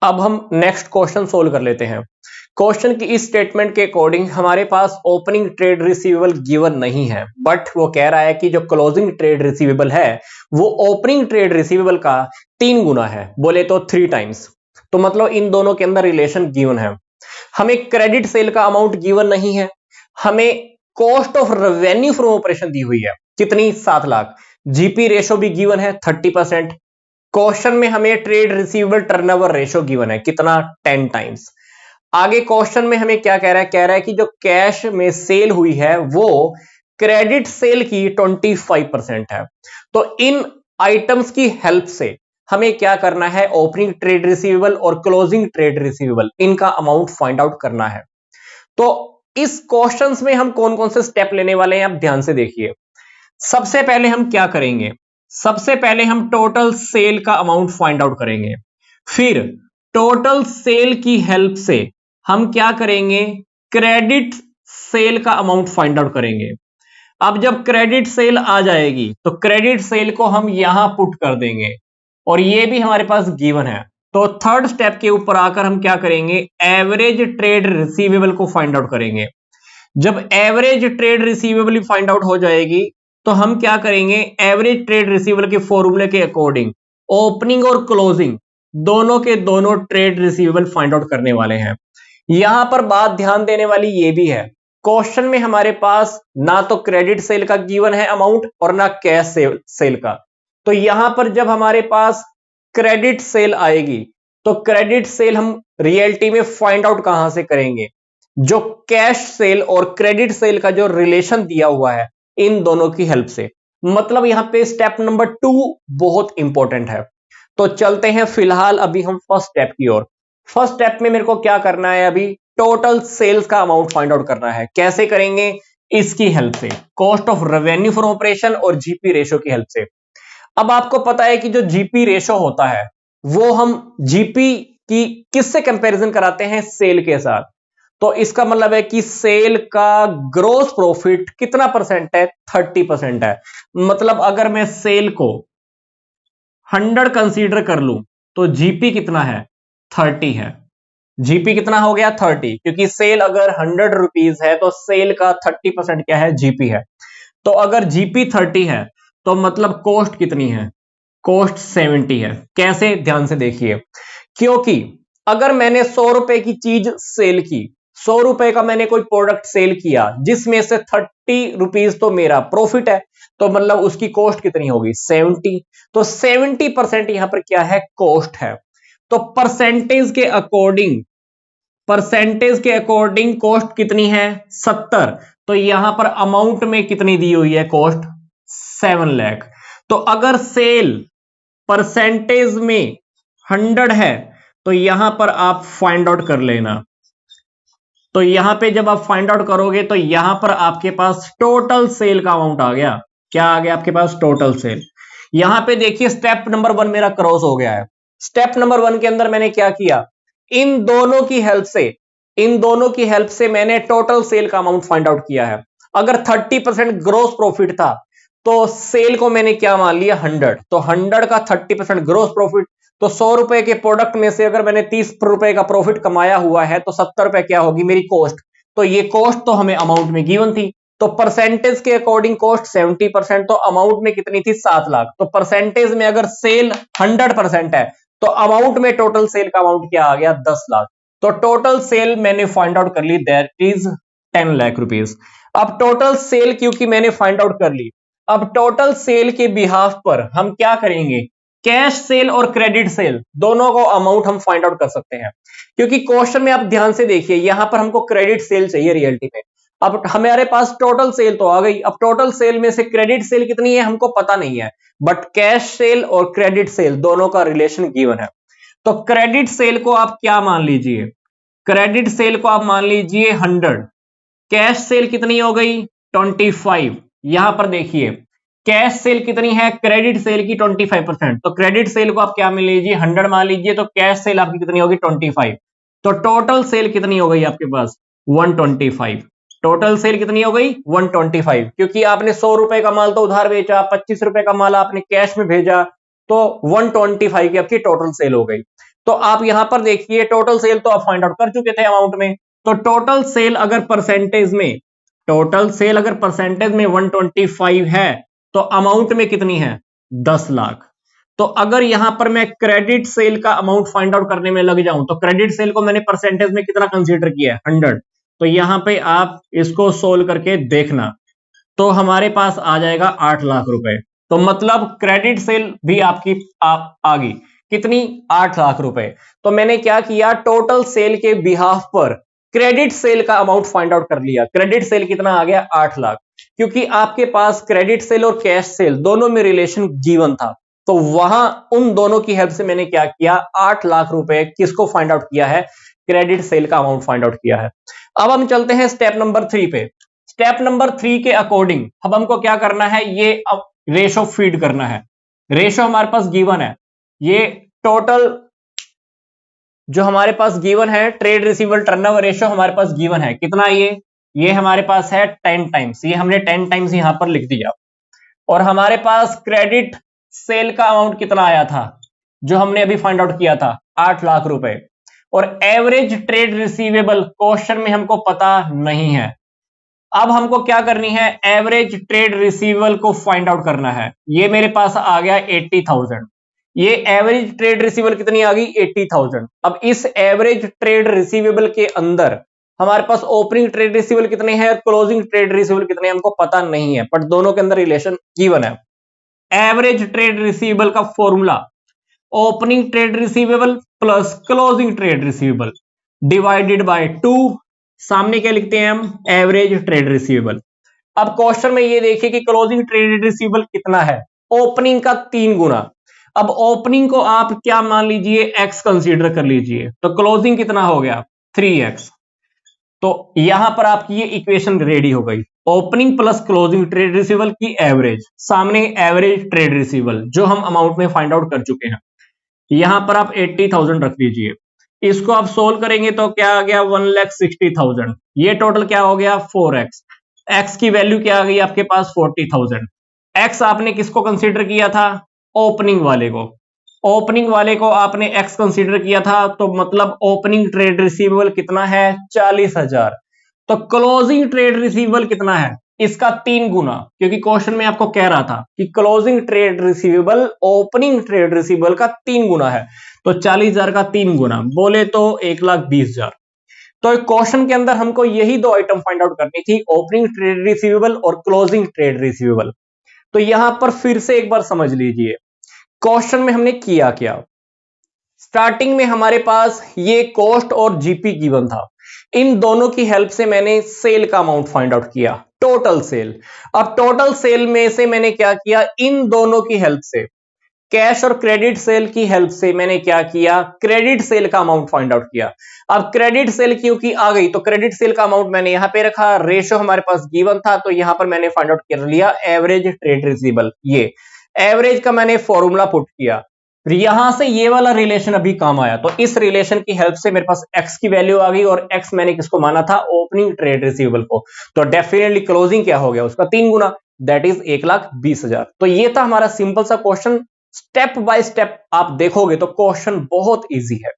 अब हम next question solve कर लेते हैं। क्वेश्चन की इस स्टेटमेंट के अकॉर्डिंग हमारे पास ओपनिंग ट्रेड रिसीवेबल गिवन नहीं है, बट वो कह रहा है कि जो क्लोजिंग ट्रेड रिसीवेबल है वो ओपनिंग ट्रेड रिसीवेबल का 3 गुना है, बोले तो 3 टाइम्स। तो मतलब इन दोनों के अंदर रिलेशन गिवन है। हमें क्रेडिट सेल का अमाउंट गिवन नहीं है, हमें cost of revenue from operation दी हुई है कितनी, 7 लाख। जीपी रेशो भी गिवन है 30%। क्वेश्चन में हमें trade receivable turnover ratio given है कितना, 10 टाइम्स। आगे क्वेश्चन में हमें क्या कह रहा है, कह रहा है कि जो कैश में सेल हुई है वो क्रेडिट सेल की 25% है। तो इन आइटम्स की हेल्प से हमें क्या करना है, ओपनिंग ट्रेड रिसीवेबल और क्लोजिंग ट्रेड रिसीवेबल इनका अमाउंट फाइंड आउट करना है। तो इस क्वेश्चंस में हम कौन कौन से स्टेप लेने वाले हैं, आप ध्यान से देखिए। सबसे पहले हम क्या करेंगे, सबसे पहले हम टोटल सेल का अमाउंट फाइंड आउट करेंगे। फिर टोटल सेल की हेल्प से हम क्या करेंगे, क्रेडिट सेल का अमाउंट फाइंड आउट करेंगे। अब जब क्रेडिट सेल आ जाएगी तो क्रेडिट सेल को हम यहां पुट कर देंगे और ये भी हमारे पास गिवन है। तो थर्ड स्टेप के ऊपर आकर हम क्या करेंगे, एवरेज ट्रेड रिसीवेबल को फाइंड आउट करेंगे। जब average trade receivable find out हो जाएगी तो हम क्या करेंगे, एवरेज ट्रेड रिसीवेबल के फॉर्मूले के अकॉर्डिंग ओपनिंग और क्लोजिंग दोनों के दोनों ट्रेड रिसीवेबल फाइंड आउट करने वाले हैं। यहां पर बात ध्यान देने वाली ये भी है, क्वेश्चन में हमारे पास ना तो क्रेडिट सेल का गिवन है अमाउंट और ना कैश सेल का। तो यहां पर जब हमारे पास क्रेडिट सेल आएगी तो क्रेडिट सेल हम रियलिटी में फाइंड आउट कहां से करेंगे, जो कैश सेल और क्रेडिट सेल का जो रिलेशन दिया हुआ है इन दोनों की हेल्प से। मतलब यहां पे स्टेप नंबर 2 बहुत इंपॉर्टेंट है। तो चलते हैं फिलहाल अभी हम फर्स्ट स्टेप की ओर। फर्स्ट स्टेप में मेरे को क्या करना है, अभी टोटल सेल्स का अमाउंट फाइंड आउट करना है। कैसे करेंगे, इसकी हेल्प से, cost of revenue from operation और जीपी रेशो की हेल्प से। अब आपको पता है कि जो जीपी रेशो होता है वो हम जीपी की किससे कंपैरिजन कराते हैं, सेल के साथ। तो इसका मतलब है कि सेल का ग्रोस प्रॉफिट कितना परसेंट है, 30% है। मतलब अगर मैं सेल को 100 कंसीडर कर लूं तो जीपी कितना है, 30 है। जीपी कितना हो गया, 30, क्योंकि सेल अगर 100 रुपीज है तो सेल का 30% क्या है, जीपी है। तो अगर जीपी 30 है तो मतलब कॉस्ट कितनी है, कॉस्ट 70 है। कैसे, ध्यान से देखिए। क्योंकि अगर मैंने 100 रुपए की चीज सेल की, 100 रुपए का मैंने कोई प्रोडक्ट सेल किया जिसमें से 30 रुपीज तो मेरा प्रॉफिट है, तो मतलब उसकी कॉस्ट कितनी होगी, 70। तो 70% यहां पर क्या है, कॉस्ट है। तो परसेंटेज के अकॉर्डिंग कॉस्ट कितनी है, 70। तो यहां पर अमाउंट में कितनी दी हुई है, कॉस्ट 7 लाख। तो अगर सेल परसेंटेज में 100 है तो यहां पर आप फाइंड आउट कर लेना। तो यहां पे जब आप फाइंड आउट करोगे तो यहां पर आपके पास टोटल सेल का अमाउंट आ गया। क्या आ गया आपके पास, टोटल सेल। यहां पे देखिए स्टेप नंबर 1 मेरा क्रॉस हो गया है। स्टेप नंबर 1 के अंदर मैंने क्या किया, इन दोनों की हेल्प से मैंने टोटल सेल का अमाउंट फाइंड आउट किया है। अगर 30% ग्रोस प्रॉफिट था तो सेल को मैंने क्या मान लिया, 100। तो 100 का 30% ग्रोस प्रॉफिट, तो 100 रुपए के प्रोडक्ट में से अगर मैंने 30 रुपए का प्रॉफिट कमाया हुआ है तो 70 रुपए क्या होगी मेरी कॉस्ट। तो ये कॉस्ट तो हमें अमाउंट में गिवन थी। तो परसेंटेज के अकॉर्डिंग कॉस्ट 70%, तो अमाउंट में कितनी थी, 7 लाख। तो परसेंटेज में अगर सेल 100% है तो अमाउंट में टोटल सेल का अमाउंट क्या आ गया, 10 लाख। तो टोटल सेल मैंने फाइंड आउट कर ली, दैट इज 10 लाख रुपीज। अब टोटल सेल क्योंकि मैंने फाइंड आउट कर ली, अब टोटल सेल के बिहाफ पर हम क्या करेंगे, कैश सेल और क्रेडिट सेल दोनों को अमाउंट हम फाइंड आउट कर सकते हैं। क्योंकि क्वेश्चन में आप ध्यान से देखिए, यहां पर हमको क्रेडिट सेल चाहिए रियलिटी में। अब हमारे पास टोटल सेल तो आ गई, अब टोटल सेल में से क्रेडिट सेल कितनी है हमको पता नहीं है, बट कैश सेल और क्रेडिट सेल दोनों का रिलेशन गिवन है। तो क्रेडिट सेल को आप क्या मान लीजिए, क्रेडिट सेल को आप मान लीजिए 100, कैश सेल कितनी हो गई, 25। यहां पर देखिए कैश सेल कितनी है, क्रेडिट सेल की 25%। तो क्रेडिट सेल को आप क्या मान लीजिए, 100 मान लीजिए, तो कैश सेल आपकी कितनी होगी, 25। तो टोटल सेल कितनी हो गई आपके पास, 125। टोटल सेल कितनी हो गई, 125, क्योंकि आपने 100 रुपए का माल तो उधार बेचा, 25 रुपए का माल आपने कैश में भेजा, तो 125 की आपकी टोटल सेल हो गई। तो आप यहां पर देखिए टोटल सेल तो आप फाइंड आउट कर चुके थे अमाउंट में, तो टोटल सेल अगर परसेंटेज में, टोटल सेल अगर परसेंटेज में 125 है तो अमाउंट में कितनी है 10 लाख। तो अगर यहां पर मैं क्रेडिट सेल का अमाउंट फाइंड आउट करने में लग जाऊं, तो क्रेडिट सेल को मैंने परसेंटेज में कितना कंसीडर किया है 100, तो यहां पे आप इसको सोल्व करके देखना, तो हमारे पास आ जाएगा 8 लाख रुपए। तो मतलब क्रेडिट सेल भी आपकी आ गई कितनी 8 लाख रुपए। तो मैंने क्या किया, टोटल सेल के बिहाफ पर क्रेडिट सेल का अमाउंट फाइंड आउट कर लिया। क्रेडिट सेल कितना आ गया 8 लाख, क्योंकि आपके पास क्रेडिट सेल और कैश सेल दोनों में रिलेशन गिवन था, तो वहां उन दोनों की हेल्प से मैंने क्या किया 8 लाख रुपए किसको फाइंड आउट किया है, क्रेडिट सेल का अमाउंट फाइंड आउट किया है। अब हम चलते हैं स्टेप नंबर 3 पे। स्टेप नंबर 3 के अकॉर्डिंग अब हमको क्या करना है, ये अब रेशो फीड करना है। रेशो हमारे पास गिवन है, ये टोटल जो हमारे पास गिवन है ट्रेड रिसीवेबल टर्नओवर रेशो हमारे पास गिवन है कितना, ये हमारे पास है 10 टाइम्स, ये हमने 10 टाइम्स यहां पर लिख दिया। और हमारे पास क्रेडिट सेल का अमाउंट कितना आया था जो हमने अभी फाइंड आउट किया था 8 लाख रुपए। और एवरेज ट्रेड रिसीवेबल क्वेश्चन में हमको पता नहीं है। अब हमको क्या करनी है, एवरेज ट्रेड रिसीवेबल को फाइंड आउट करना है। ये मेरे पास आ गया 80,000, ये एवरेज ट्रेड रिसीवेबल कितनी आ गई 80,000। अब इस एवरेज ट्रेड रिसीवेबल के अंदर हमारे पास ओपनिंग ट्रेड रिसीवेबल कितने हैं, क्लोजिंग ट्रेड रिसीवेबल कितने हैं हमको पता नहीं है, बट दोनों के अंदर रिलेशन गिवन है। एवरेज ट्रेड रिसीवेबल का formula opening trade receivable plus closing trade receivable divided by 2, सामने क्या लिखते हैं हम, एवरेज ट्रेड रिसीवेबल। अब क्वेश्चन में ये देखिए कि क्लोजिंग ट्रेड रिसीवेबल कितना है, ओपनिंग का 3 गुना। अब ओपनिंग को आप क्या मान लीजिए x कंसीडर कर लीजिए, तो क्लोजिंग कितना हो गया 3x। तो यहां पर आपकी ये इक्वेशन रेडी हो गई, opening plus closing trade receivable की एवरेज, सामने एवरेज ट्रेड रिसीवेबल जो हम अमाउंट में फाइंड आउट कर चुके हैं। यहां पर आप 80,000 रख लीजिए, इसको आप सोल्व करेंगे तो क्या आ गया 1,60,000, ये टोटल क्या हो गया 4x। x की वैल्यू क्या आ गई आपके पास 40,000। x आपने किसको कंसीडर किया था, ओपनिंग वाले को, ओपनिंग वाले को आपने x कंसीडर किया था, तो मतलब ओपनिंग ट्रेड रिसीवेबल कितना है 40,000। तो क्लोजिंग ट्रेड रिसीवेबल कितना है, इसका 3 गुना, क्योंकि क्वेश्चन में आपको कह रहा था कि closing trade receivable opening trade receivable का 3 गुना है, तो 40,000 का 3 गुना बोले तो 1,20,000। तो क्वेश्चन के अंदर हमको यही दो आइटम फाइंड आउट करनी थी, ओपनिंग ट्रेड रिसीवेबल और क्लोजिंग ट्रेड रिसीवेबल। तो यहां पर फिर से एक बार समझ लीजिए क्वेश्चन में हमने किया क्या। स्टार्टिंग में हमारे पास ये कॉस्ट और जीपी गिवन था, इन दोनों की हेल्प से मैंने सेल का अमाउंट फाइंड आउट किया, टोटल सेल। अब टोटल सेल में से मैंने क्या किया, इन दोनों की हेल्प से, कैश और क्रेडिट सेल की हेल्प से मैंने क्या किया, क्रेडिट सेल का अमाउंट फाइंड आउट किया। अब क्रेडिट सेल क्योंकि आ गई तो क्रेडिट सेल का अमाउंट मैंने यहां पे रखा, रेशो हमारे पास गिवन था तो यहां पर मैंने फाइंड आउट कर लिया एवरेज ट्रेड रिसीवेबल। ये एवरेज का मैंने फॉर्मूला पुट किया, फिर यहां से ये वाला रिलेशन अभी काम आया, तो इस रिलेशन की हेल्प से मेरे पास x की वैल्यू आ गई, और x मैंने किसको माना था, ओपनिंग ट्रेड रिसीवेबल को। तो डेफिनेटली क्लोजिंग क्या हो गया उसका 3 गुना, दैट इज 1,20,000। तो ये था हमारा सिंपल सा क्वेश्चन। स्टेप बाय स्टेप आप देखोगे तो क्वेश्चन बहुत इजी है।